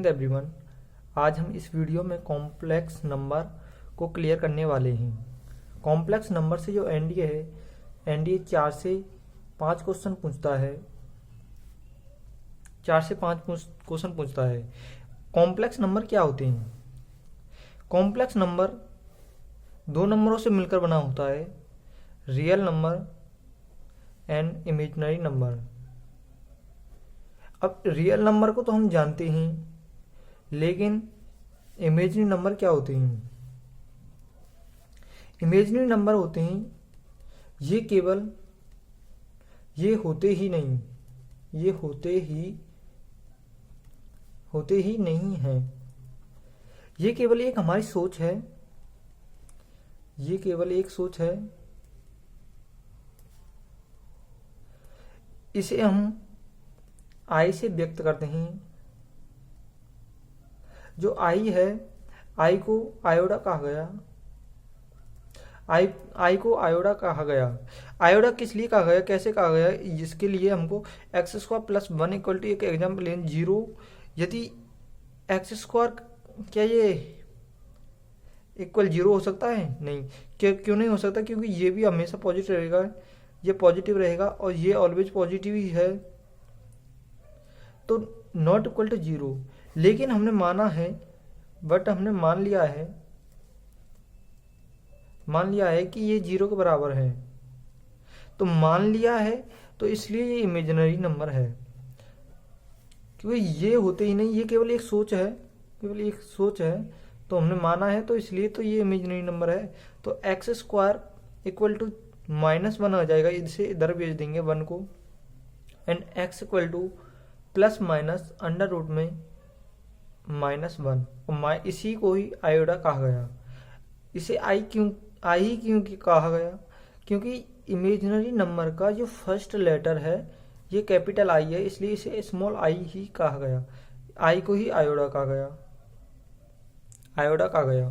Hind everyone. आज हम इस वीडियो में कॉम्प्लेक्स नंबर को क्लियर करने वाले हैं। कॉम्प्लेक्स नंबर से जो एनडीए है, एनडीए 4 से 5 क्वेश्चन पूछता है। 4 से 5 क्वेश्चन पूछता है। कॉम्प्लेक्स नंबर क्या होते हैं? कॉम्प्लेक्स नंबर दो नंबरों से मिलकर बना होता है, real number and imaginary number. अब रियल नंबर को तो हम जानते हैं, लेकिन इमेजिनरी नंबर क्या होते हैं? इमेजिनरी नंबर होते हैं ये केवल ये होते ही नहीं, ये होते ही नहीं हैं। ये केवल एक हमारी सोच है, ये केवल एक सोच है। इसे हम आई से व्यक्त करते हैं। जो आई है, आई को आयोडा कहा गया। आई को आयोडा कहा गया। आयोडा किस लिए कहा गया, कैसे कहा गया? इसके लिए हमको X square plus 1 equal to एक एग्जाम्पल लें 0। यदि एक्स स्क्वायर, क्या ये इक्वल 0 हो सकता है? नहीं। क्यों नहीं हो सकता? क्योंकि ये भी हमेशा पॉजिटिव रहेगा, ये पॉजिटिव रहेगा और ये ऑलवेज पॉजिटिव ही है, तो नॉट इक्वल टू 0। लेकिन हमने माना है, बट हमने मान लिया है कि ये 0 के बराबर है। तो मान लिया है, तो इसलिए ये इमेजिनरी नंबर है, क्योंकि ये होते ही नहीं, ये केवल एक सोच है, केवल एक सोच है। तो हमने माना है, तो इसलिए तो ये इमेजिनरी नंबर है। तो एक्स स्क्वायर इक्वल टू -1 आ जाएगा, इसे इधर भेज देंगे 1 को, and X equal to plus minus under root में -1। इसी को ही आयोडा कहा गया। इसे आई क्यों कहा गया? क्योंकि इमेजिनरी नंबर का जो फर्स्ट लेटर है ये कैपिटल आई है, इसलिए इसे स्मॉल आई ही कहा गया। आई को ही आयोडा कहा गया।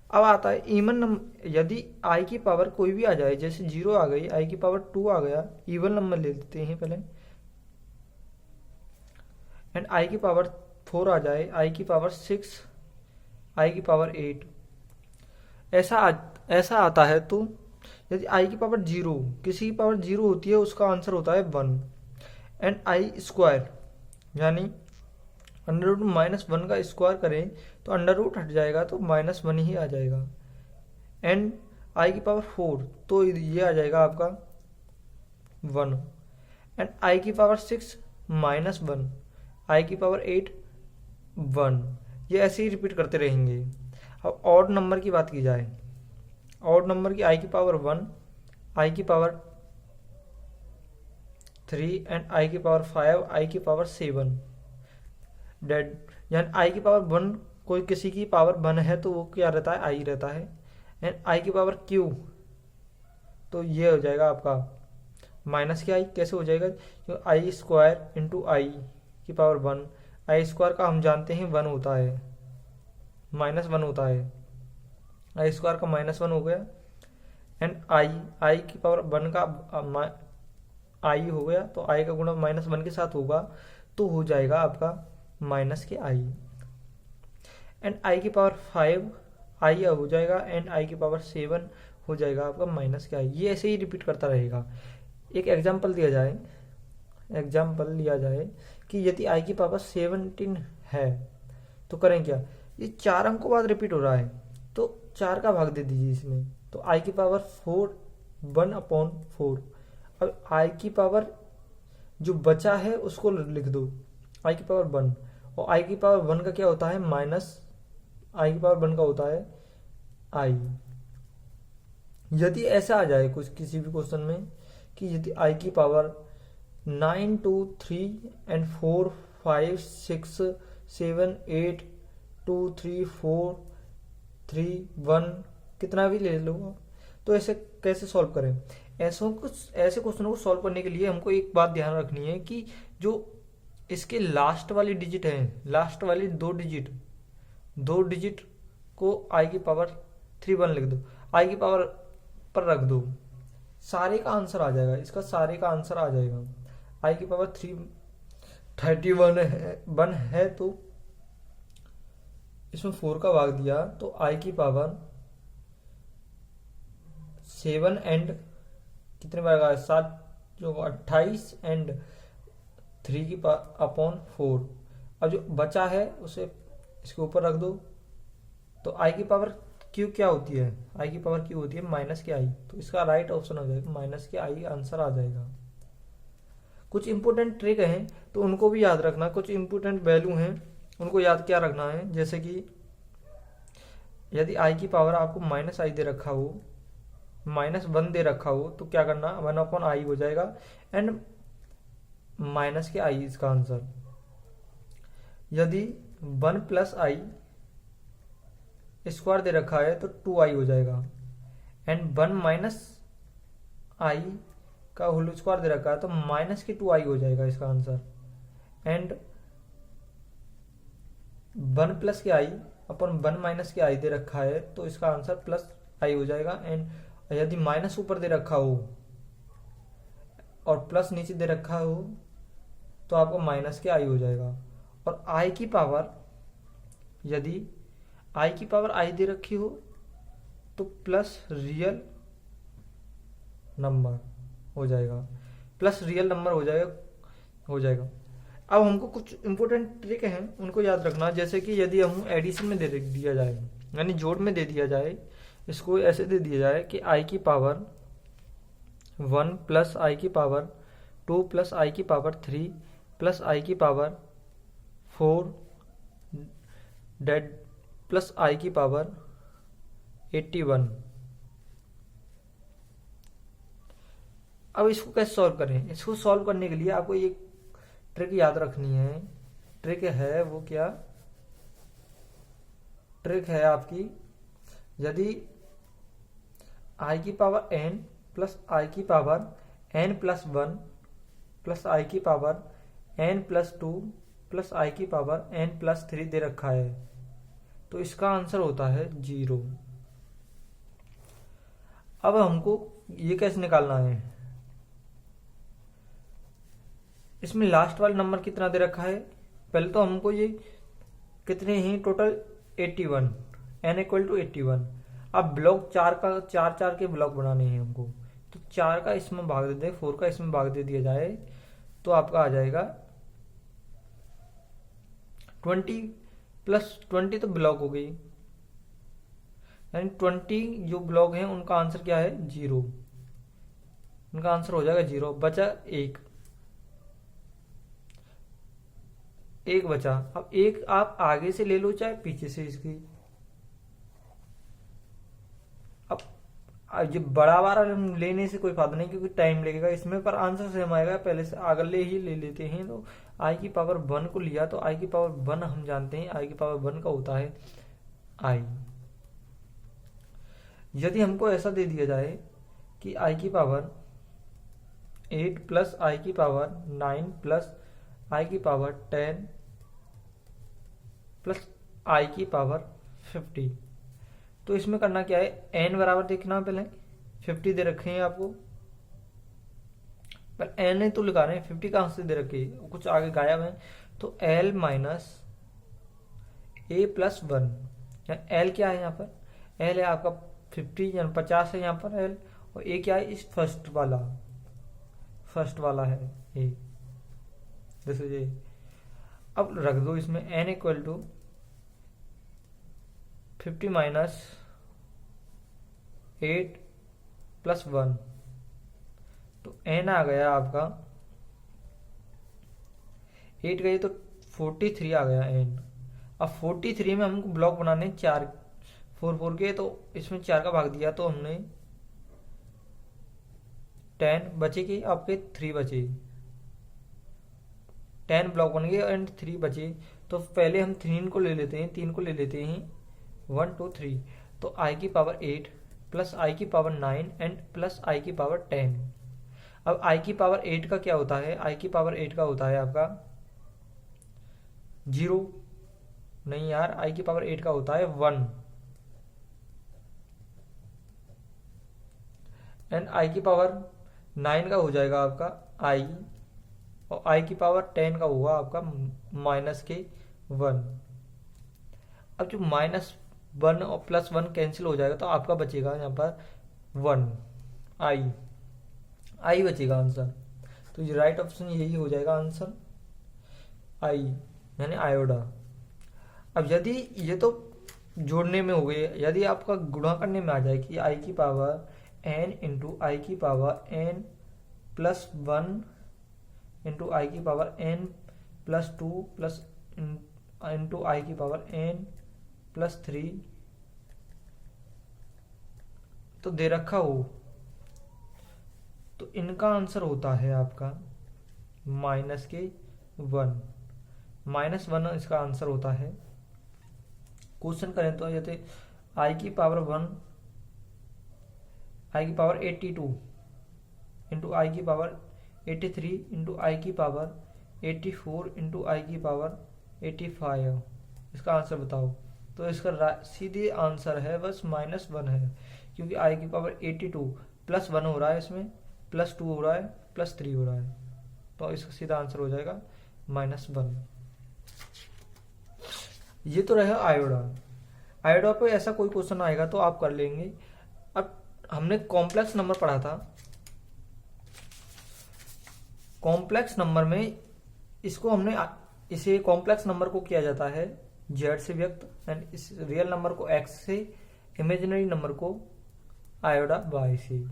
अब आता है इवन नंबर। यदि आई की पावर कोई भी आ जाए, जैसे 0 आ गई, आई की पावर 2 आ गया, इवन नंबर ले लेते हैं पहले, एंड आई की पावर 4 आ जाए, आई की पावर 6, आई की पावर 8, ऐसा आता है। तो यदि आई की पावर 0, किसी की पावर 0 होती है, उसका आंसर होता है 1। एंड आई स्क्वायर, यानी अंडर रूट -1 का स्क्वायर करें तो अंडर रूट हट जाएगा, तो -1 ही आ जाएगा। एंड आई की पावर 4, तो ये आ जाएगा आपका 1। एंड आई की पावर 6 -1, आई की पावर 8 1। ये ऐसे ही रिपीट करते रहेंगे। अब ऑड नंबर की बात की जाए, ऑड नंबर की आई की पावर 1, आई की पावर 3 एंड आई की पावर 5, आई की पावर 7 डेड। यानी आई की पावर 1, कोई किसी की पावर 1 है तो वो क्या रहता है? आई रहता है। एंड आई की पावर क्यू, तो ये हो जाएगा आपका माइनस की आई। कैसे हो जाएगा? क्योंकि आई स्क्वायर इंटू आई की पावर 1, आई स्क्वायर का हम जानते हैं 1 होता है, -1 होता है, आई स्क्वायर का -1 हो गया। एंड आई की पावर 1 का आई हो गया, तो आई का गुणा -1 के साथ होगा, तो हो जाएगा आपका माइनस के आई। एंड आई की पावर 5 आई हो जाएगा, एंड आई की पावर 7 हो जाएगा आपका माइनस के आई। ये ऐसे ही रिपीट करता रहेगा। एक एग्जाम्पल लिया जाए कि यदि आई की पावर 17 है, तो करें क्या? ये 4 अंकों बाद रिपीट हो रहा है, तो 4 का भाग दे दीजिए इसमें, तो आई की पावर 4 1/4। अब आई की पावर जो बचा है उसको लिख दो, आई की पावर 1, और आई की पावर 1 का क्या होता है? माइनस आई की पावर 1 का होता है आई। यदि ऐसा आ जाए कुछ किसी भी क्वेश्चन में कि यदि आई की पावर 9 2 3 एंड 4 5 6 7 8 2 3 4 3 1 कितना भी ले लो, तो ऐसे कैसे सॉल्व करें? ऐसे क्वेश्चनों को सॉल्व करने के लिए हमको एक बात ध्यान रखनी है कि जो इसके लास्ट वाली डिजिट है, लास्ट वाली 2 डिजिट को आई की पावर 3 1 लिख दो, आई की पावर पर रख दो, सारे का आंसर आ जाएगा, इसका सारे का आंसर आ जाएगा। आई की पावर 31 है, 1 है, तो इसमें 4 का भाग दिया तो आई की पावर 7 एंड कितने बार का 7 जो 28 एंड 3 की अपॉन 4। अब जो बचा है उसे इसके ऊपर रख दो। तो आई की पावर क्यू क्या होती है, आई की पावर क्यू होती है माइनस के आई, तो इसका राइट ऑप्शन हो जाएगा माइनस के आई आंसर आ जाएगा। कुछ इंपॉर्टेंट ट्रिक हैं तो उनको भी याद रखना, कुछ इंपॉर्टेंट वैल्यू हैं उनको याद क्या रखना है। जैसे कि यदि आई की पावर आपको माइनस आई दे रखा हो, -1 दे रखा हो, तो क्या करना 1 अपॉन आई हो जाएगा एंड माइनस के आई इसका आंसर। यदि 1 प्लस आई स्क्वायर दे रखा है तो 2 आई हो जाएगा एंड 1 माइनस आई का होल स्क्वायर दे रखा है तो माइनस के 2 आई हो जाएगा इसका आंसर। एंड 1 प्लस के आई अपन 1 माइनस के आई दे रखा है तो इसका आंसर प्लस आई हो जाएगा। एंड यदि माइनस ऊपर दे रखा हो और प्लस नीचे दे रखा हो तो आपको माइनस के आई हो जाएगा। और आई की पावर, यदि आई की पावर आई दे रखी हो तो प्लस रियल नंबर हो जाएगा, प्लस रियल नंबर हो जाएगा। अब हमको कुछ इंपॉर्टेंट ट्रिक हैं उनको याद रखना। जैसे कि यदि हम एडिशन में दे दिया जाए, यानी जोड़ में दे दिया जाए, इसको ऐसे दे दिया जाए कि आई की पावर 1 प्लस आई की पावर 2 प्लस आई की पावर 3 प्लस आई की पावर 4 डेड प्लस आई की पावर 81। अब इसको कैसे सॉल्व करें, इसको सॉल्व करने के लिए आपको ये ट्रिक याद रखनी है। ट्रिक है वो क्या, ट्रिक है आपकी, यदि आई की पावर n प्लस आई की पावर n प्लस 1 प्लस आई की पावर n प्लस 2 प्लस आई की पावर n प्लस 3 दे रखा है तो इसका आंसर होता है 0। अब हमको ये कैसे निकालना है, इसमें लास्ट वाला नंबर कितना दे रखा है। पहले तो हमको ये कितने ही टोटल 81, n इक्वल टू 81। अब ब्लॉक 4 के ब्लॉक बनाने हैं हमको, तो 4 का इसमें भाग दे दे, 4 का इसमें भाग दे दिया जाए तो आपका आ जाएगा 20 प्लस 20 तो ब्लॉक हो गई, यानी 20 जो ब्लॉक हैं उनका आंसर क्या है 0, उनका आंसर हो जाएगा 0। बचा एक बचा। अब एक आप आगे से ले लो चाहे पीछे से इसकी। अब ये बड़ा वाला लेने से कोई फायदा नहीं क्योंकि टाइम लगेगा इसमें, पर आंसर सेम आएगा। पहले से अगले ही ले लेते हैं। तो आई की पावर 1 को लिया तो आई की पावर 1 हम जानते हैं आई की पावर 1 का होता है आई। यदि हमको ऐसा दे दिया जाए कि आई की पावर 8 प्लस आई की पावर 9 प्लस आई की पावर 10 प्लस आई की पावर 50, तो इसमें करना क्या है, n बराबर देखना। पहले 50 दे रखे हैं आपको, पर n तो लगा रहे हैं, 50 कहां से दे रखे हैं, कुछ आगे गायब है। तो l minus a plus 1, l क्या है यहाँ पर, l है आपका 50 यानी 50 है यहाँ पर l, और a क्या है इस फर्स्ट वाला है a, दिस इज a। अब रख दो इसमें n equal to 50 minus 8 plus 1, तो n आ गया आपका 8 गई तो 43 आ गया n। अब 43 में हमको ब्लॉक बनाने 4 के, तो इसमें 4 का भाग दिया तो हमने 10 बचेगी, आपके 3 बचे, 10 ब्लॉक बन गए एंड 3 बचे। तो पहले हम 3 को ले लेते हैं, 3 को ले लेते हैं 1 2 3, तो आई की पावर 8 प्लस आई की पावर 9 एंड प्लस आई की पावर 10। अब आई की पावर 8 का क्या होता है, आई की पावर 8 का होता है आपका 0, नहीं यार, आई की पावर 8 का होता है 1 एंड आई की पावर 9 का हो जाएगा आपका आई, और आई की पावर 10 का हुआ आपका माइनस के 1। अब जो -1 और +1 कैंसिल हो जाएगा तो आपका बचेगा यहाँ पर 1, आई बचेगा आंसर। तो ये राइट ऑप्शन यही हो जाएगा आंसर, आई यानी आयोडा। अब यदि ये तो जोड़ने में हो गई, यदि आपका गुणा करने में आ जाए कि आई की पावर n इंटू आई की power n plus 1 into i की power n plus 2 plus into i की पावर n प्लस 3 तो दे रखा हो, तो इनका आंसर होता है आपका -1 इसका आंसर होता है। क्वेश्चन करें तो जैसे आई की पावर 82 इंटू आई की पावर 83 इंटू आई की पावर 84 इंटू आई की पावर 85, इसका आंसर बताओ। तो इसका सीधे आंसर है बस -1 है, क्योंकि आई की पावर 82 प्लस 1 हो रहा है, इसमें प्लस 2 हो रहा है, प्लस 3 हो रहा है, तो इसका सीधा आंसर हो जाएगा -1। ये तो रहा आयोडा। आयोडा पे ऐसा कोई क्वेश्चन आएगा तो आप कर लेंगे। अब हमने कॉम्प्लेक्स नंबर पढ़ा था, कॉम्प्लेक्स नंबर में इसे कॉम्प्लेक्स नंबर को किया जाता है z से व्यक्त, एंड इस रियल नंबर को x से, इमेजिनरी नंबर को आयोडा y से।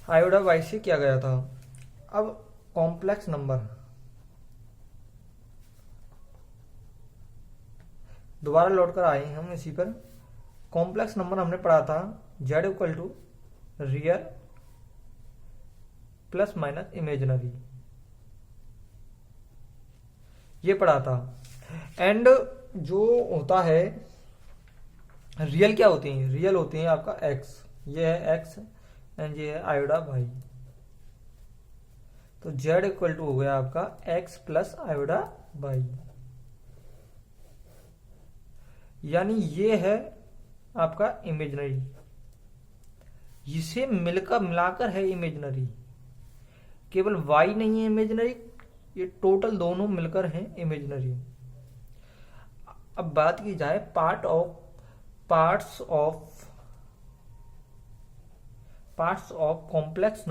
आयोडा y से किया गया था। अब कॉम्प्लेक्स नंबर दोबारा लौट कर आए हम इसी पर। कॉम्प्लेक्स नंबर हमने पढ़ा था z equal to real plus minus imaginary, ये पढ़ा था। एंड जो होता है रियल, क्या होती है रियल होती है आपका x, ये है x एंड ये है आयोडा y। तो z इक्वल टू हो गया आपका x प्लस आयोडा y, यानी ये है आपका इमेजिनरी, इसे मिलाकर है इमेजिनरी, केवल y नहीं है इमेजिनरी, ये टोटल दोनों मिलकर हैं इमेजिनरी। अब बात की जाए पार्ट्स ऑफ कॉम्प्लेक्स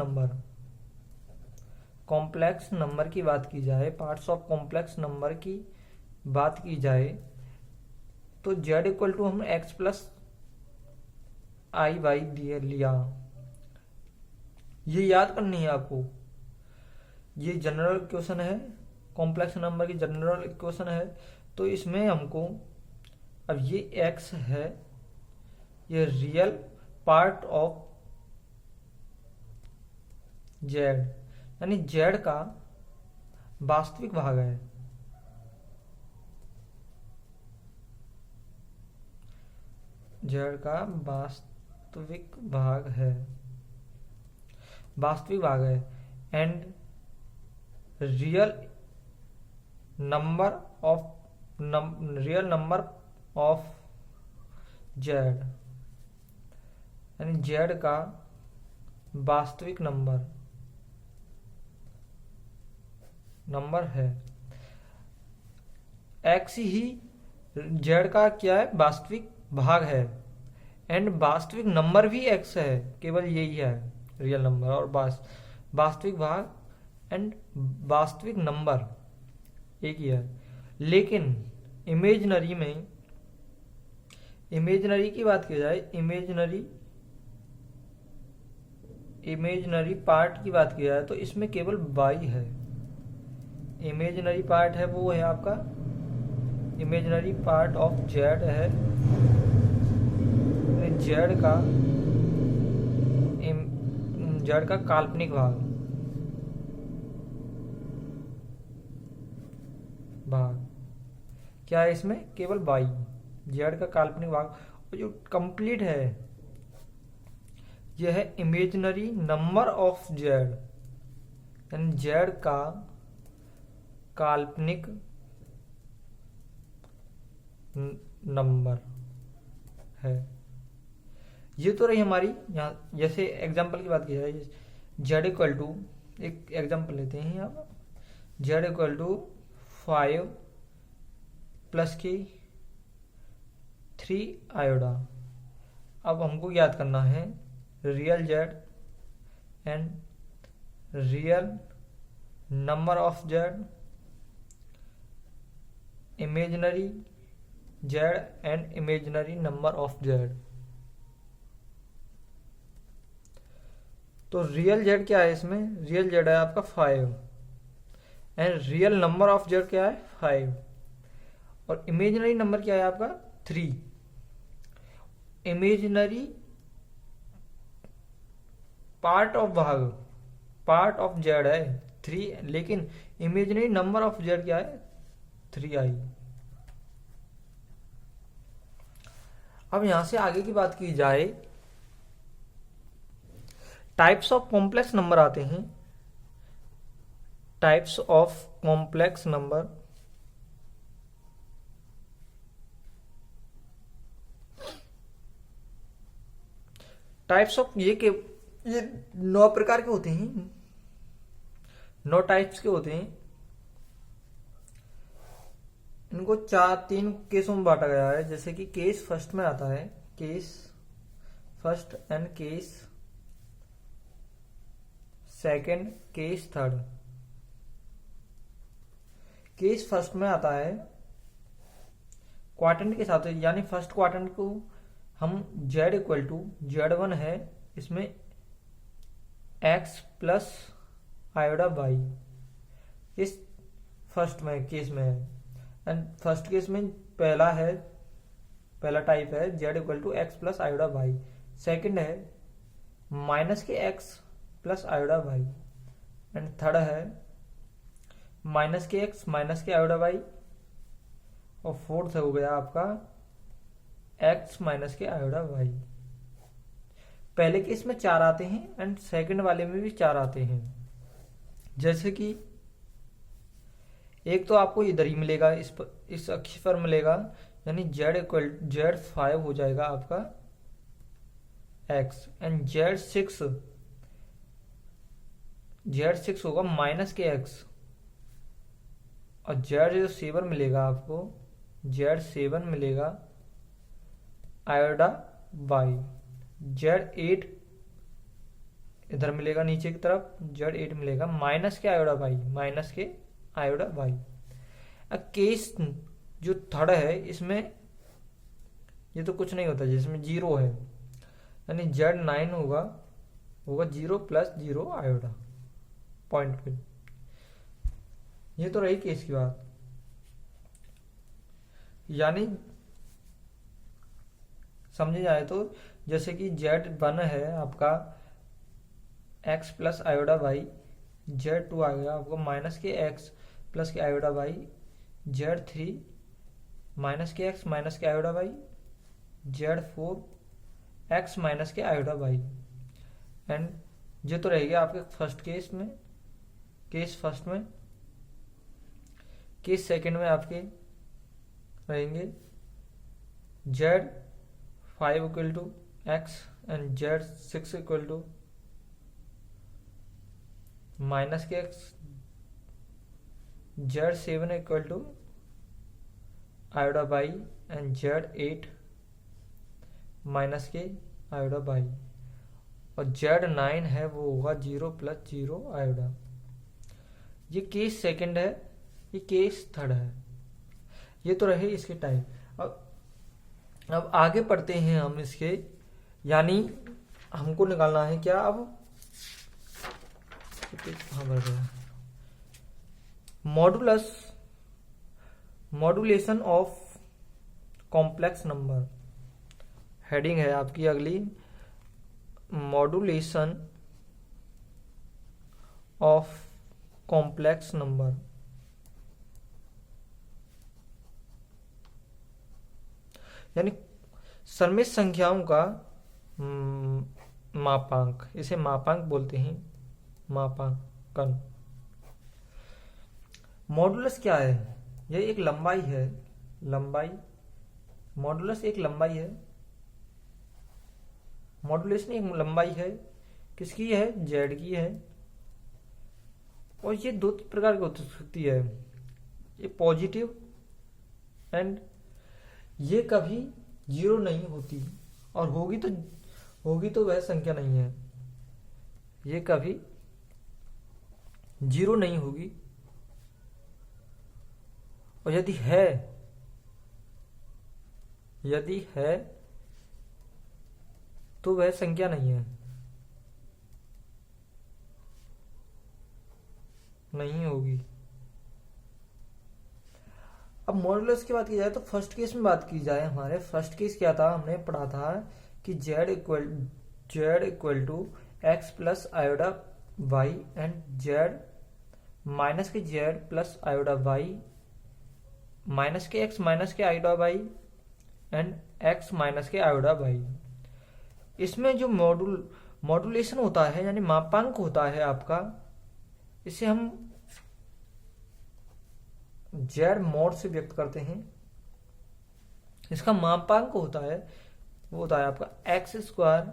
नंबर की बात की जाए, पार्ट्स ऑफ कॉम्प्लेक्स नंबर की बात की जाए तो z इक्वल टू हम x प्लस आई वाई लिया, ये याद करनी है आपको। ये जनरल इक्वेशन है, कॉम्प्लेक्स नंबर की जनरल इक्वेशन है। तो इसमें हमको अब ये x है, ये रियल पार्ट ऑफ z, यानी z का वास्तविक भाग है। z का वास्तविक भाग है and real number of z, यानी z का वास्तविक नंबर है। x ही z का क्या है, वास्तविक भाग है, एंड वास्तविक नंबर भी x है, केवल यही है रियल नंबर और वास्तविक भाग एंड वास्तविक नंबर एक ही है। लेकिन इमेजिनरी की बात की जाए, इमेजिनरी पार्ट की बात की जाए तो इसमें केवल y है। इमेजिनरी पार्ट है वो है आपका इमेजिनरी पार्ट ऑफ z है, z का काल्पनिक भाग क्या है, इसमें केवल y, z का काल्पनिक भाग। और जो कंप्लीट है यह है इमेजिनरी नंबर ऑफ z, यानी z का काल्पनिक नंबर है। ये तो रही हमारी यहाँ, जैसे एग्जांपल की बात की जाए, z इक्वल टू, एक एग्जांपल लेते हैं यहाँ, z इक्वल टू 5 प्लस की 3 आयोडा। अब हमको याद करना है real Z and real number of Z, imaginary Z and imaginary number of Z. तो रियल जेड क्या है इसमें? रियल जेड है आपका 5 and real number of Z क्या है? 5। और इमेजिनरी नंबर क्या है आपका? 3। इमेजिनरी पार्ट ऑफ भाग, पार्ट ऑफ जेड है 3, लेकिन इमेजिनरी नंबर ऑफ जेड क्या है? 3i। अब यहां से आगे की बात की जाए, टाइप्स ऑफ कॉम्प्लेक्स नंबर आते हैं। Types of complex number, types of ये 9 प्रकार के होते हैं, 9 टाइप्स के होते हैं। इनको 3 केसों में बांटा गया है। जैसे कि केस फर्स्ट में आता है, case first and case second, case third. Case first में आता है क्वाड्रेंट के साथ, यानी फर्स्ट क्वाड्रेंट को हम z इक्वल टू Z1 है, इसमें x प्लस आयोडा y, इस फर्स्ट में केस में है। एंड फर्स्ट केस में पहला टाइप है z equal to x plus iota y। Second है माइनस के x plus iota y। And third है माइनस के x माइनस के आयोडा y। और फोर्थ हो गया आपका x माइनस के आयोडा y। पहले केस में 4 आते हैं एंड सेकंड वाले में भी 4 आते हैं। जैसे कि एक तो आपको इधर ही मिलेगा, इस अक्ष पर मिलेगा, यानी Z5 हो जाएगा आपका x एंड Z6 होगा माइनस के x। और Z7 मिलेगा आपको, Z7 मिलेगा आयोडा y। Z8 इधर मिलेगा नीचे की तरफ, Z8 मिलेगा माइनस के आयोडा y, माइनस के आयोडा y। अब केस जो थर्ड है, इसमें ये तो कुछ नहीं होता, जिसमें 0 है, यानी Z9 होगा 0 प्लस 0 आयोडा पॉइंट पे। ये तो रही केस की बात। यानी समझे जाए तो जैसे कि Z1 है आपका x plus iota y, Z2 आ गया आपको माइनस के x प्लस के आयोडा y, Z3 माइनस के x माइनस के iota y, Z4 x minus के आयोडा y। एंड ये तो रहेगा आपके फर्स्ट केस में, केस फर्स्ट में। केस सेकंड में आपके रहेंगे Z5 equal to x and Z6 equal to minus के x, Z7 equal to iota y and Z8 minus के आयोडा y। और Z9 है वो होगा 0 प्लस 0 आयोडा। ये केस सेकंड है, ये केस थर्ड है। ये तो रहे इसके टाइप। अब आगे पढ़ते हैं हम इसके, यानी हमको निकालना है क्या अब, modulation of complex number. Heading है आपकी अगली, मॉड्यूलेशन ऑफ कॉम्प्लेक्स नंबर। यानी सममित संख्याओं का मापांक, इसे मापांक बोलते हैं, मापांकन। मॉडुलस क्या है? यह एक लंबाई है, लंबाई। मॉडुलस एक लंबाई है, मॉडुलेशन एक लंबाई है। किसकी है? जेड की है। और ये दो प्रकार की हो सकती है, ये पॉजिटिव, एंड ये कभी जीरो नहीं होती, और होगी तो वह संख्या नहीं है। ये कभी जीरो नहीं होगी, और यदि है तो वह संख्या नहीं है, नहीं होगी। अब मॉडुलस की बात की जाए तो फर्स्ट केस में बात की जाए, हमारे फर्स्ट केस क्या था, हमने पढ़ा था कि z equal to x plus iota Y and z minus के z plus iota y minus के x माइनस के iota Y and x minus के आयोडा वाई। इसमें जो मॉडुलेशन होता है यानी मापांक होता है आपका, इसे हम z मॉड से व्यक्त करते हैं। इसका मापांक होता है, वो होता है आपका एक्स स्क्वायर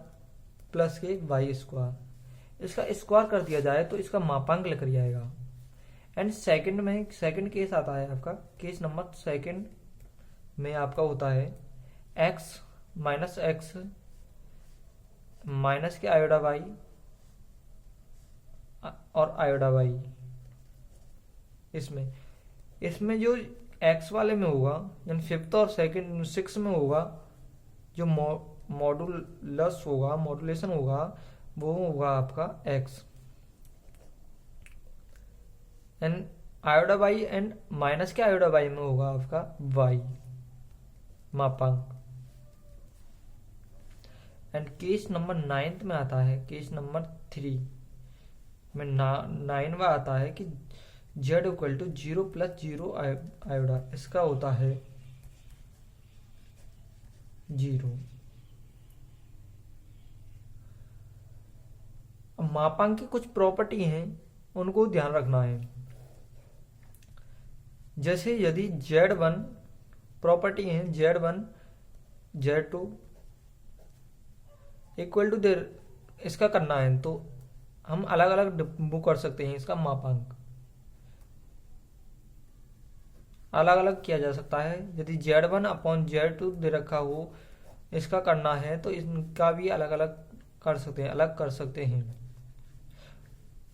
प्लस के वाई स्क्वायर। इसका स्क्वायर कर दिया जाए तो इसका मापांक लेकर आएगा। एंड सेकंड केस आता है आपका, केस नंबर सेकंड में आपका होता है एक्स माइनस के आयोडा वाई और आयोडा वाई। इसमें जो एक्स वाले में होगा, यानी फिफ्थ और सेकंड सिक्स में होगा, जो मॉडुलेशन होगा वो होगा आपका x, and iota Y and minus के आयोडा वाई में होगा आपका वाई मापांक। एंड केस नंबर 9 में आता है, केस नंबर 3 में 9वां आता है कि z इक्वल टू 0 प्लस 0 आयोडा। इसका होता है 0। अब मापांक की कुछ प्रॉपर्टी हैं, उनको ध्यान रखना है। जैसे यदि z1 प्रॉपर्टी है, z1 z2 इक्वल टू देर इसका करना है तो हम अलग अलग वो कर सकते हैं। इसका मापांक अलग अलग किया जा सकता है। यदि z1 अपॉन z2 दे रखा हो, इसका करना है तो इसका भी अलग अलग कर सकते हैं।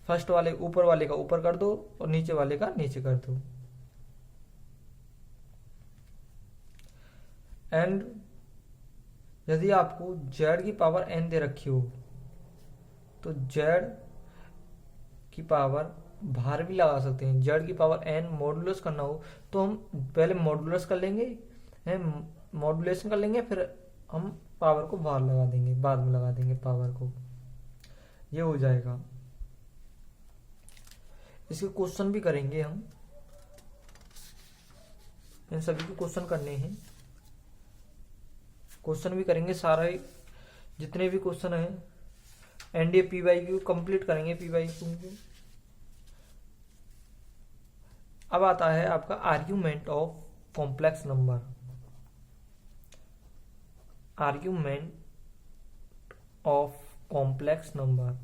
फर्स्ट वाले ऊपर वाले का ऊपर कर दो और नीचे वाले का नीचे कर दो। एंड यदि आपको z की पावर n दे रखी हो तो z की पावर बाहर भी लगा सकते हैं। z की पावर n मॉडुलस करना हो तो हम पहले मॉडुलस कर लेंगे, मॉडुलेशन कर लेंगे, फिर हम पावर को बाहर लगा देंगे, बाद में लगा देंगे पावर को। ये हो जाएगा। इसके क्वेश्चन भी करेंगे हम, इन सभी को क्वेश्चन करने हैं। क्वेश्चन भी करेंगे सारे, जितने भी क्वेश्चन हैं एनडीए पीवाईक्यू कंप्लीट करेंगे। पीवाईक्यू अब आता है आपका argument of complex number. Argument of complex number,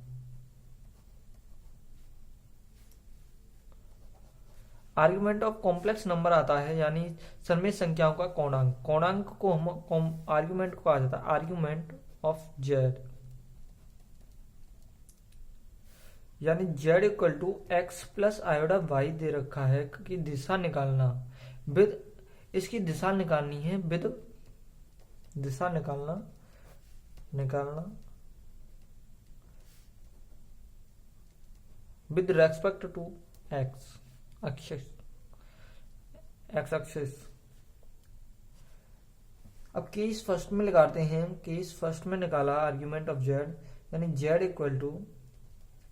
argument of complex number आता है यानी सममित संख्याओं का कोणांक। कोणांक को हम आर्ग्यूमेंट को कहा जाता है आर्ग्यूमेंट ऑफ z, यानी z equal to x plus iota y दे रखा है कि दिशा निकालना विद, इसकी दिशा निकालनी है विद, दिशा निकालना with respect to x axis. अब केस फर्स्ट में लगाते हैं। केस फर्स्ट में निकाला आर्ग्यूमेंट ऑफ z, यानी z equal to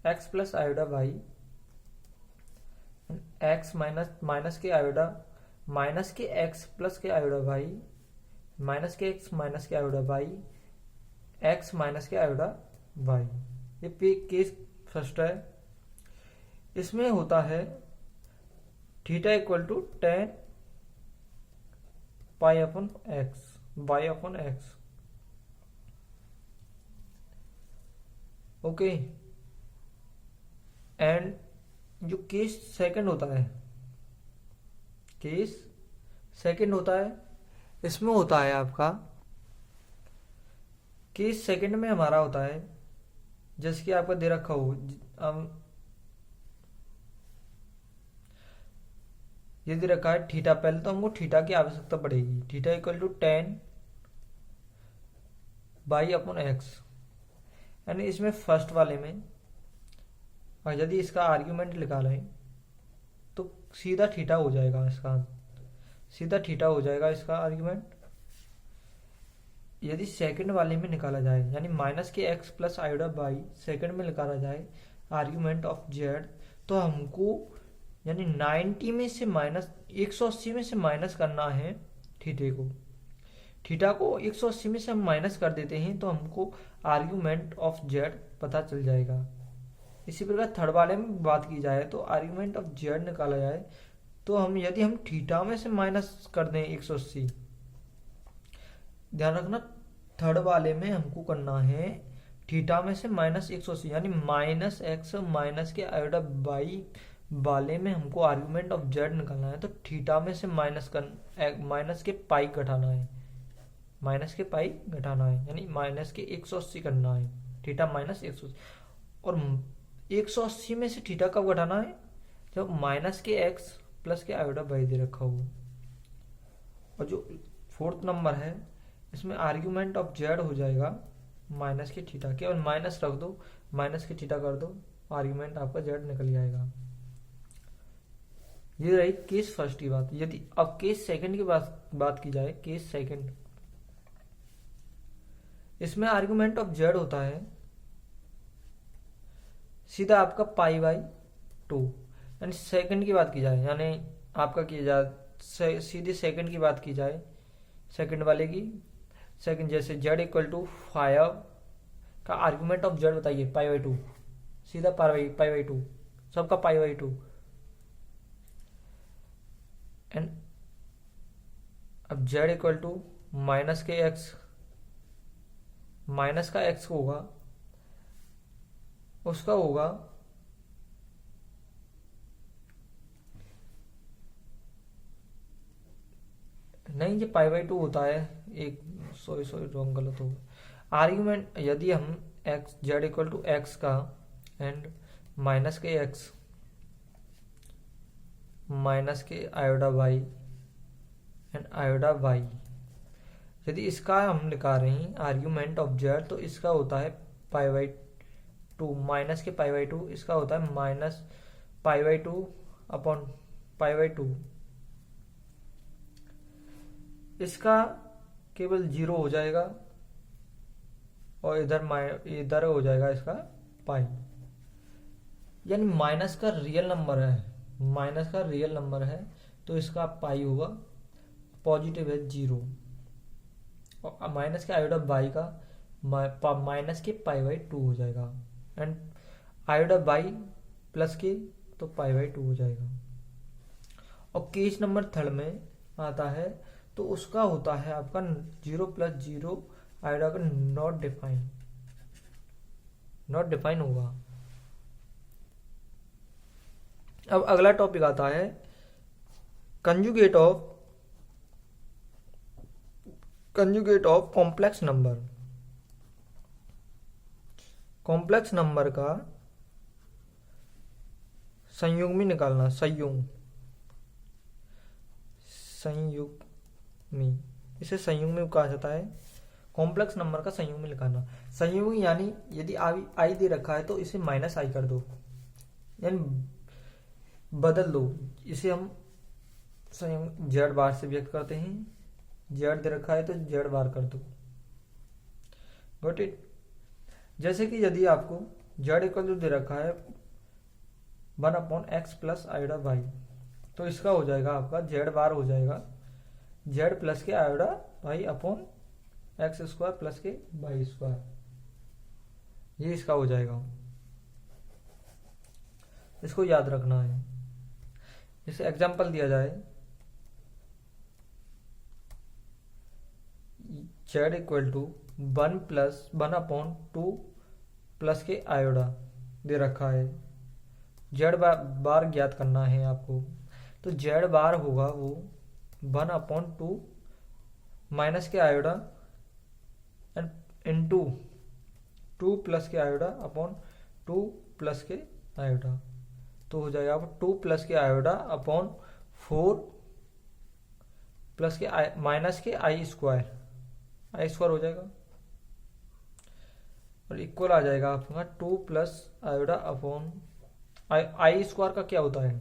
x plus iota y, x minus के आयोडा माइनस के एक्स प्लस के आयोडा वाई माइनस के एक्स माइनस के आयोडा वाई एक्स माइनस के आयोडा वाई। ये केस फर्स्ट है। इसमें होता है theta equal to ten pi upon x, y upon x. Okay. And जो केस सेकंड होता है, केस सेकंड होता है, इसमें होता है आपका केस सेकंड में हमारा होता है जैसे कि आपका दे रखा हो, ये दे रखा है थीटा, पहले तो हमको थीटा की आवश्यकता पड़ेगी। थीटा इक्वल टू 10/x, यानी इसमें फर्स्ट वाले में और यदि इसका आर्ग्यूमेंट निकालें तो सीधा थीटा हो जाएगा, इसका सीधा थीटा हो जाएगा इसका आर्ग्यूमेंट। यदि सेकंड वाले में निकाला जाए यानी माइनस के एक्स प्लस आयोडा बाई सेकंड में निकाला जाए आर्ग्यूमेंट ऑफ जेड, तो हमको यानी 90 में से माइनस 180 में से माइनस करना है थीटे को। थीटा को 180 में से हम माइनस कर देते हैं तो हमको आर्ग्यूमेंट ऑफ जेड पता चल जाएगा। इसी प्रकार थर्ड वाले में बात की जाए तो आर्ग्यूमेंट ऑफ जेड निकाला जाए तो हम यदि हम थीटा में से माइनस कर दें 180, ध्यान रखना थर्ड वाले में हमको करना है थीटा में से माइनस 180 यानी माइनस एक्स माइनस के आयोडा बाई वाले में हमको आर्ग्यूमेंट ऑफ जेड निकालना है, तो थीटा में से माइनस के पाई घटाना है, माइनस के पाई घटाना है यानी माइनस के 180 करना है, थीटा माइनस 180। और 180 में से थीटा कब घटाना है, जब माइनस के एक्स प्लस के आयोडा बाई दे रखा हो। और जो फोर्थ नंबर है इसमें आर्ग्यूमेंट ऑफ जेड हो जाएगा माइनस के थीटा के, और माइनस रख दो, माइनस के थीटा कर दो, आर्ग्यूमेंट आपका जेड निकल जाएगा। ये रही केस फर्स्ट की बात। यदि अब केस सेकंड की बात की जाए, केस सेकंड, इसमें आर्ग्यूमेंट ऑफ जेड होता है सीधा आपका पाई बाई 2, यानी सेकंड की बात की जाए यानी आपका किया जाए सीधे सेकंड की बात की जाए, सेकंड वाले की सेकंड जैसे जेड इक्वल टू 5 का आर्ग्यूमेंट ऑफ जेड बताइए पाई बाई 2, सीधा पाई बाई 2, सबका पाई बाई 2। एंड अब जेड इक्वल टू माइनस के एक्स, माइनस का एक्स होगा उसका होगा नहीं, ये पाई बाई 2 होता है, एक सॉरी रॉन्ग गलत होगा। आर्ग्यूमेंट यदि हम X Z equal to X का एंड माइनस के एक्स माइनस के iota Y and iota Y, यदि इसका हम निकाल रहे हैं आर्ग्यूमेंट ऑफ जेड तो इसका होता है पाई बाई 2, माइनस के पाई बाई 2, इसका होता है minus pi by 2 upon pi by 2। इसका केवल 0 हो जाएगा और इधर हो जाएगा इसका पाई, यानी माइनस का रियल नंबर है, माइनस का रियल नंबर है तो इसका पाई होगा, पॉजिटिव है 0, और माइनस के आयोडा बाई का माइनस के पाई बाई 2 हो जाएगा, एंड आयोडा बाई प्लस के तो पाई बाई 2 हो जाएगा। और केस नंबर थर्ड में आता है तो उसका होता है आपका 0 प्लस 0 आयोडा का नॉट डिफाइन होगा। अब अगला टॉपिक आता है conjugate of complex number. Complex number का संयुग्मी निकालना, संयुग्मी, इसे संयुग्मी कहा जाता है। कॉम्प्लेक्स नंबर का संयुग्मी निकालना, संयुग्मी यानी यदि आई दे रखा है तो इसे माइनस आई कर दो, यानी बदल दो, इसे हम जेड बार से व्यक्त करते हैं, जेड दे रखा है तो जेड बार कर दो, गॉट इट। जैसे कि यदि आपको जेड इक्वल टू दे रखा है 1/x प्लस आयोडा वाई, तो इसका हो जाएगा आपका जेड बार हो जाएगा जेड प्लस के iota y upon x square plus के वाई स्क्वायर, ये इसका हो जाएगा, इसको याद रखना है। जैसे एग्जांपल दिया जाए जेड इक्वल टू 1/2 प्लस के आयोडा दे रखा है, जेड बार ज्ञात करना है आपको, तो जेड बार होगा वो 1/2 माइनस के आयोडा एंड इंटू 2 प्लस के आयोडा अपॉन 2 प्लस के आयोडा। तो हो जाएगा आप 2 प्लस के आयोडा अपॉन 4 प्लस के माइनस के आई स्क्वायर हो जाएगा और इक्वल आ जाएगा आपका 2 प्लस आयोडा अपॉन आई स्क्वायर का क्या होता है,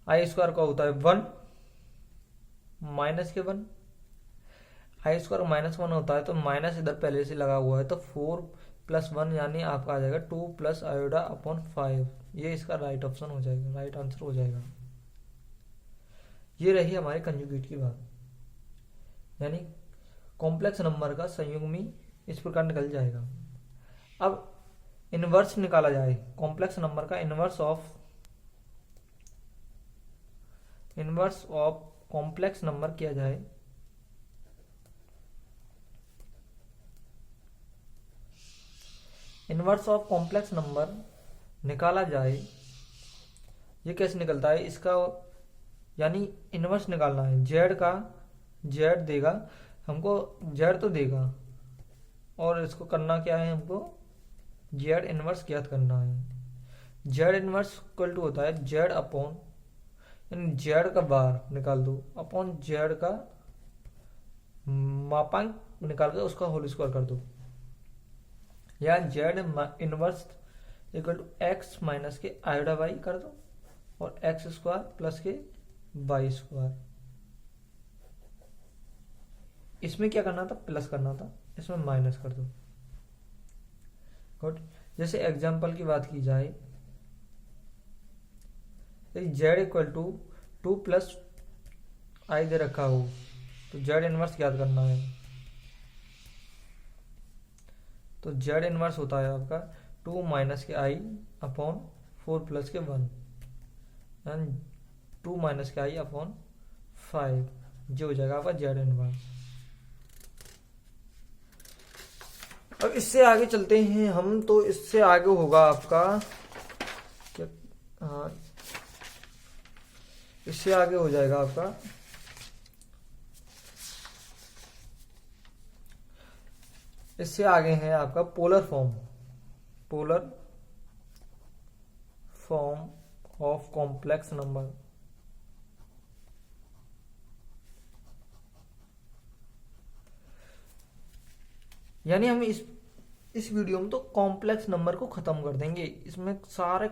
आई स्क्वायर का होता है 1 माइनस के 1, आई स्क्वायर -1 होता है तो माइनस इधर पहले से लगा हुआ है तो 4 + 1 यानी आपका आ जाएगा 2 प्लस आयोडा अपॉन 5। ये इसका राइट ऑप्शन हो जाएगा, राइट आंसर हो जाएगा। ये रही हमारे कंजुगेट की बात, यानी कॉम्प्लेक्स नंबर का संयुग्मी इस प्रकार निकल जाएगा। अब इनवर्स निकाला जाए, कॉम्प्लेक्स नंबर का इनवर्स ऑफ कॉम्प्लेक्स नंबर किया जाए। इनवर्स ऑफ कॉम्प्लेक्स नंबर निकाला जाए, ये कैसे निकलता है इसका, यानी इनवर्स निकालना है जेड का, जेड देगा हमको, जेड तो देगा और इसको करना क्या है, हमको जेड इनवर्स ज्ञात करना है। जेड इनवर्स इक्वल टू होता है जेड अपॉन, यानी जेड का बार निकाल दो अपॉन जेड का मापांक निकाल कर उसका होल स्क्वायर कर दो, या Z inverse equal to X minus के आयोडा वाई कर दो और एक्स स्क्वायर प्लस के वाई स्क्वायर। इसमें क्या करना था, प्लस करना था, इसमें माइनस कर दो। गुड। जैसे एग्जांपल की बात की जाए, जेड इक्वल टू 2 प्लस आई दे रखा हो तो जेड इनवर्स याद करना है। तो जेड इनवर्स होता है आपका 2 माइनस के आई अपॉन 4 प्लस के 1 एंड 2 माइनस के आई अपॉन 5, जो हो जाएगा आपका जेड इनवर्स। अब इससे आगे चलते हैं हम, तो इससे आगे होगा आपका क्या, हाँ इससे आगे हो जाएगा आपका इससे आगे है आपका polar form of complex number. यानी हम इस वीडियो में तो कॉम्प्लेक्स नंबर को खत्म कर देंगे, इसमें सारे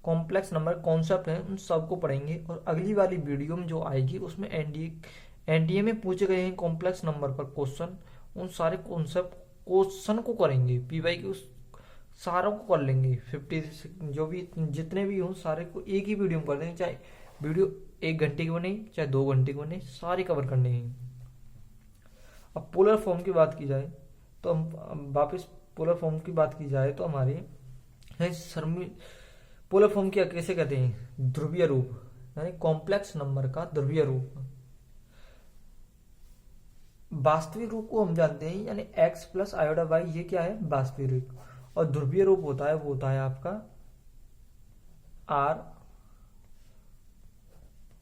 कॉम्प्लेक्स नंबर कॉन्सेप्ट हैं उन सबको पढ़ेंगे और अगली वाली वीडियो में जो आएगी उसमें एनडीए में पूछे गए हैं कॉम्प्लेक्स नंबर पर क्वेश्चन, उन सारे कॉन्सेप्ट क्वेश्चन को करेंगे, पीवाई के उस सारों को कर लेंगे, 50 जो भी जितने भी हों सारे को एक ही वीडियो में कर देंगे, चाहे वीडियो 1 घंटे की बने चाहे 2 घंटे की बने, सारी कवर करने हैं। अब पोलर फॉर्म की बात की जाए तो हम वापस पोलर फॉर्म की बात की जाए तो हमारी पोलर फॉर्म क्या कैसे कहते हैं, ध्रुवीय रूप, यानी कॉम्प्लेक्स नंबर का ध्रुवीय रूप। वास्तविक रूप को हम जानते हैं, यानी x प्लस आयोडा वाई, ये क्या है वास्तविक रूप, और ध्रुवीय रूप होता है वो होता है आपका r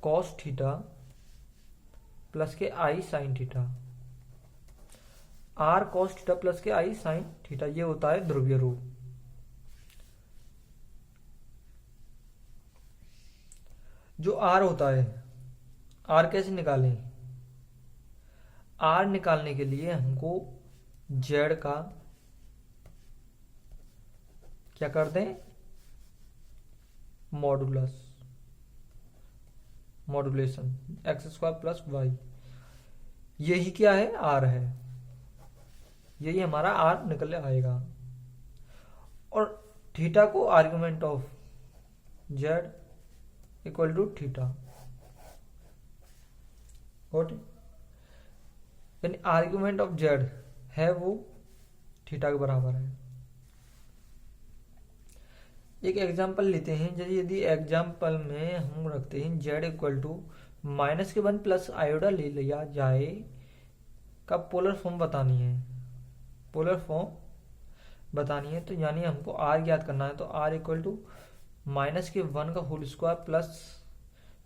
cos थीटा प्लस के i sine theta, r cos theta plus के i साइन थीटा, ये होता है ध्रुवीय रूप। जो r होता है, r कैसे निकालें, r निकालने के लिए हमको z का क्या कर दें, मॉड्यूलेशन x² प्लस वाई, यही क्या है r है, यही हमारा r निकल आएगा। और थीटा को argument of z equal to theta, यानी आर्गुमेंट ऑफ z है वो थीटा के बराबर है। एक एग्जांपल लेते हैं, यदि एग्जांपल में हम रखते हैं z इक्वल टू -1 प्लस आयोडा ले लिया जाए का पोलर फॉर्म बतानी है, तो यानी हमको r ज्ञात करना है, तो r इक्वल टू -1 का होल स्क्वायर प्लस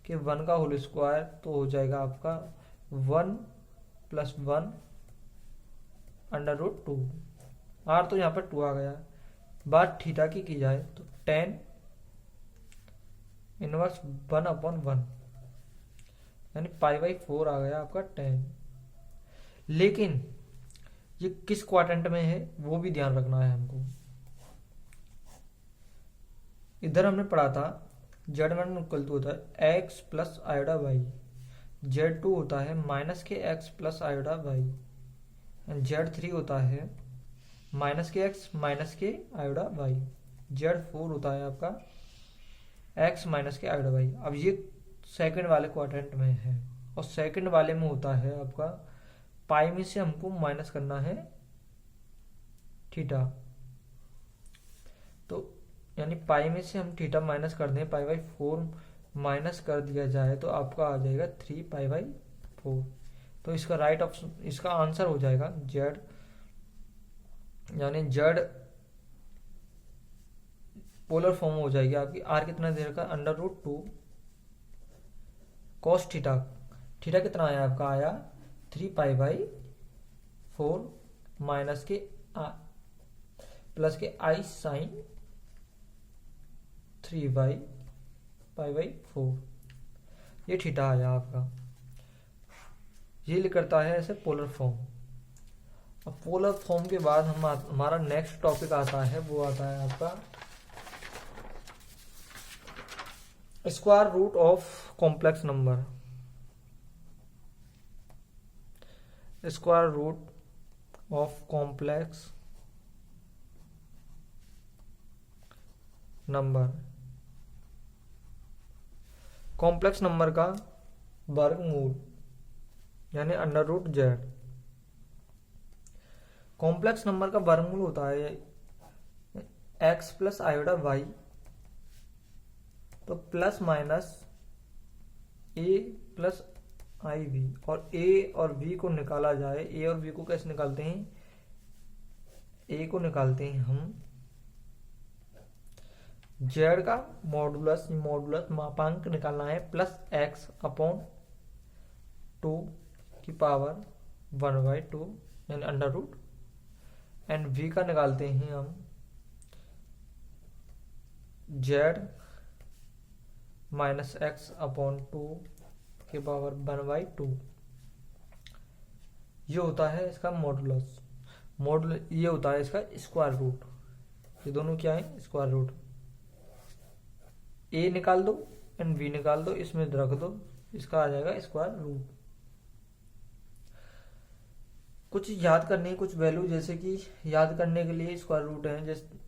कि 1 का होल स्क्वायर तो हो जाएगा आपका 1 + 1 √2। आर तो यहाँ पर 2 आ गया। बात थीटा की जाए तो tan इनवर्स 1/1 यानी π/4 आ गया आपका tan। लेकिन ये किस क्वाड्रेंट में है वो भी ध्यान रखना है हमको। इधर हमने पढ़ा था z1 इक्वल टू होता है x + i/y, z2 होता है -x + i/y, z3 होता है -x - i/y, z4 होता है आपका x - i/y। अब ये सेकंड वाले क्वाड्रेंट में है और सेकंड वाले में होता है आपका पाई में से हमको माइनस करना है थीटा। तो यानी पाई में से हम थीटा माइनस कर दें, π/4 माइनस कर दिया जाए तो आपका आ जाएगा 3π/4। तो इसका राइट ऑप्शन, इसका आंसर हो जाएगा z, यानी z पोलर फॉर्म हो जाएगी आपकी। r कितना दे रखा है √2 cos थीटा। थीटा कितना आया आपका, आया 3π/4 माइनस के प्लस के i sin 3π/4, ये थीटा आया आपका। ये करता है ऐसे पोलर फॉर्म। अब पोलर फॉर्म के बाद हमारा नेक्स्ट टॉपिक आता है, वो आता है आपका square root of complex number. Square root of complex number, complex number का वर्गमूल यानी √z। कॉम्प्लेक्स नंबर का वर्गमूल होता है x + i/y, तो प्लस माइनस a + iv, और a और v को निकाला जाए। a और v को कैसे निकालते हैं, a को निकालते हैं हम z का मॉडुलस मापांक निकालना है +x/2 की पावर 1/2 यानी √ एंड v का निकालते हैं हम z - x/2 की पावर 1/2। ये होता है इसका मॉडुलस। ये होता है इसका स्क्वायर रूट। ये दोनों क्या है, स्क्वायर रूट। a निकाल दो एंड v निकाल दो, इसमें रख दो, इसका आ जाएगा स्क्वायर रूट। कुछ याद करने की कुछ वैल्यू, जैसे कि याद करने के लिए स्क्वायर रूट है, जैसे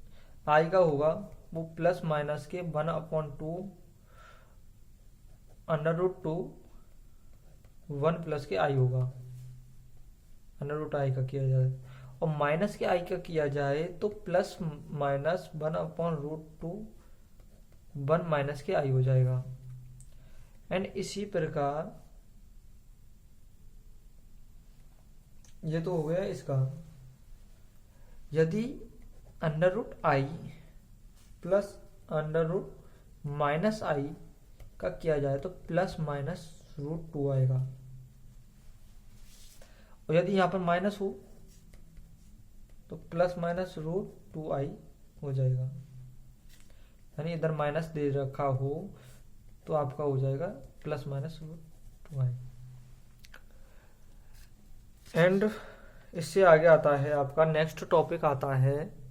i का होगा वो प्लस माइनस के 1/2 √2 1 प्लस के i होगा, √i का किया जाए, और माइनस के i का किया जाए तो प्लस माइनस 1/√2 1 माइनस के i हो जाएगा। एंड इसी प्रकार ये तो हो गया इसका। यदि √i प्लस √-i का किया जाए तो प्लस माइनस √2 आएगा, और यदि यहाँ पर माइनस हो तो प्लस माइनस √2i हो जाएगा। यानी इधर माइनस दे रखा हो तो आपका हो जाएगा प्लस माइनस √2i। एंड इससे आगे आता है आपका नेक्स्ट टॉपिक आता है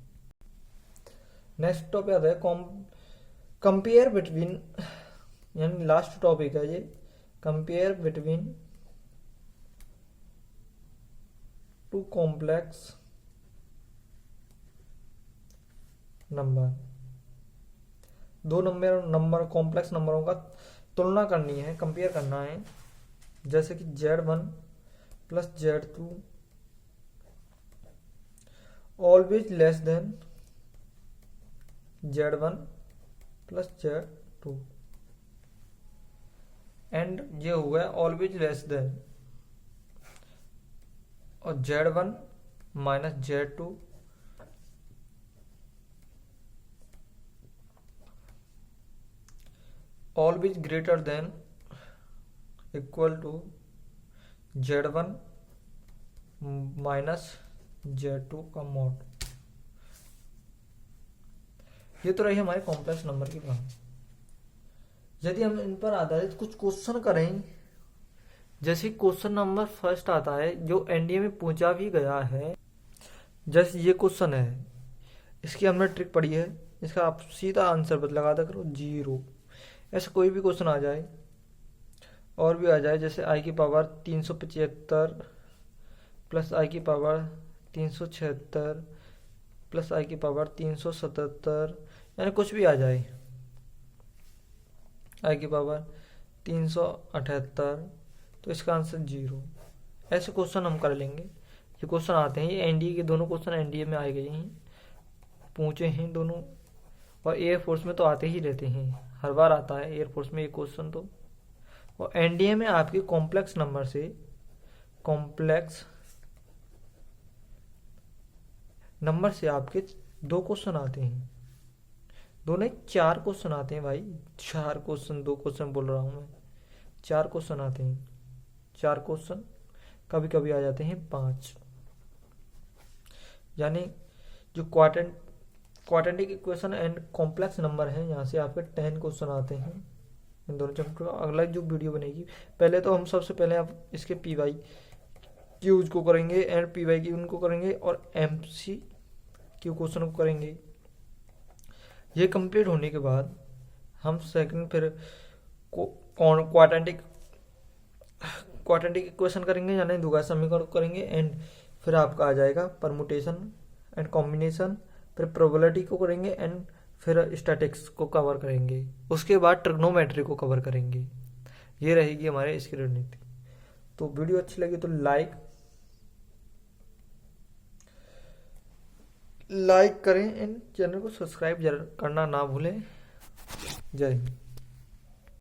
कंपेयर बिटवीन, यानी लास्ट टॉपिक है ये, compare between two complex number. दो नंबर कॉम्प्लेक्स नंबरों का तुलना करनी है, कंपेयर करना है। जैसे कि z1 + z2 always less than z1 + z2, and ये हो गया ऑलवेज लेस देन, और z1 - z2 always greater than equal to Z1 minus Z2 का मॉड। ये तो रही हमारे कॉम्प्लेक्स नंबर की बात। यदि हम इन पर आधारित कुछ क्वेश्चन करें, जैसे क्वेश्चन नंबर फर्स्ट आता है जो एनडीए में पूछा भी गया है, जैसे ये क्वेश्चन है, इसकी हमने ट्रिक पढ़ी है, इसका आप सीधा आंसर बत लगा दे करो 0। ऐसे कोई भी क्वेश्चन आ जाए और भी आ जाए, जैसे आई की पावर 375 प्लस आई की पावर 376 प्लस आई की पावर 377, यानी कुछ भी आ जाए, आई की पावर 378, तो इसका आंसर 0। ऐसे क्वेश्चन हम कर लेंगे। ये क्वेश्चन आते हैं, ये एनडीए के दोनों क्वेश्चन एनडीए में आए गए हैं, पूछे हैं दोनों, और एयरफोर्स में तो आते ही रहते हैं, हर बार आता है एयरफोर्स में ये क्वेश्चन तो। और एनडीए में आपके कॉम्प्लेक्स नंबर से, कॉम्प्लेक्स नंबर से आपके 2 क्वेश्चन आते हैं, दोनों 4 क्वेश्चन आते हैं भाई, 4 क्वेश्चन, 2 क्वेश्चन बोल रहा हूँ मैं, 4 क्वेश्चन आते हैं, 4 क्वेश्चन, कभी कभी आ जाते हैं 5। यानी जो quadratic equation and complex number है, यहाँ से आपके 10 क्वेश्चन आते हैं इन दोनों चैप्टर। अगला जो वीडियो बनेगी, पहले तो हम सबसे पहले आप इसके पी वाई क्यूज को करेंगे एंड पी वाई क्यू उनको करेंगे, और एमसी क्यू क्वेश्चन को करेंगे। ये कंप्लीट होने के बाद हम सेकंड फिर क्वाड्रेटिक इक्वेशन करेंगे, यानी द्विघात समीकरण करेंगे, एंड फिर आपका आ जाएगा परमुटेशन एंड कॉम्बिनेशन, फिर प्रोबेबिलिटी को करेंगे, एंड फिर स्टैटिक्स को कवर करेंगे, उसके बाद ट्रिग्नोमेट्री को कवर करेंगे। ये रहेगी हमारे इसकी रणनीति। तो वीडियो अच्छी लगी तो लाइक करें एंड चैनल को सब्सक्राइब जरूर करना ना भूलें। जय हिंद।